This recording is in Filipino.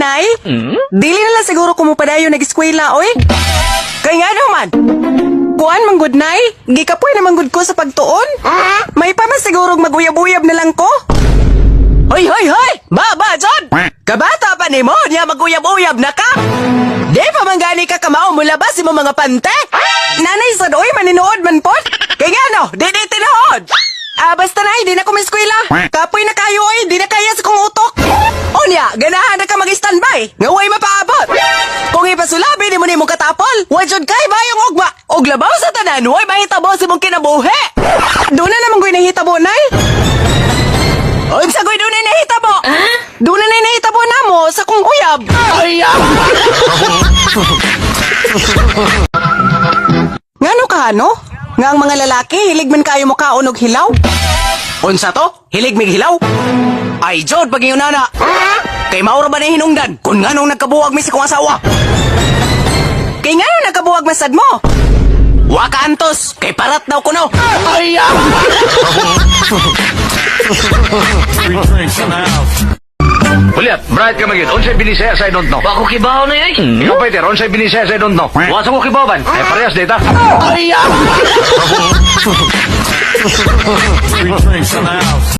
nay? Dili na lang siguro kumupadayo nag-eskwela, oy. Kay nga naman. Kuan man good nay? Gikapoy naman good ko sa pagtuon. May pa man siguro maguyab-uyab na lang ko. Hoy, hoy, hoy! Baba, John! Kabata pa ni mo, niya maguyab-uyab na ka! Di pa man gani ka kamao mula ba si mo mga pante? Nanay sa doy, maninood man po? Kaya nga no, di tinood! Basta na, di na kumiskwela. Kapoy na kayo, oy, di na kaya sa kong utok. O niya, ganahan na ka mag-standby. Nga way mapaabot. Kung ipasulabi, di mo ni mong katapol. Wajod kay bayong ugma. Og labaw sa tanan, way mahitabo si mong kinabuhi. Doon na naman ko'y nahitabo, nay. Unsa ko'y doon na nahitabo? Doon na nahitabo na mo sa kong uyab. Ngano ka, ano? Nga ang mga lalaki, hilig man kayo mo kaunog hilaw? Unsa to? Hilig mig hilaw? Ay, Jod, pag yung nana. Kay maura ba na hinungdan? Kung nga nung nagkabuwag mi si kong asawa. Kay nga nung nagkabuwag masad mo? Waka antos, kay parat daw kuno. Ay, Uliat, bright ka magid. Unsay binisaya sa I don't know. Ako kibaw na yun. Ikaw, Peter, unsay binisaya sa I don't know. Wasa ko kibawan. Ay, parehas data. ay,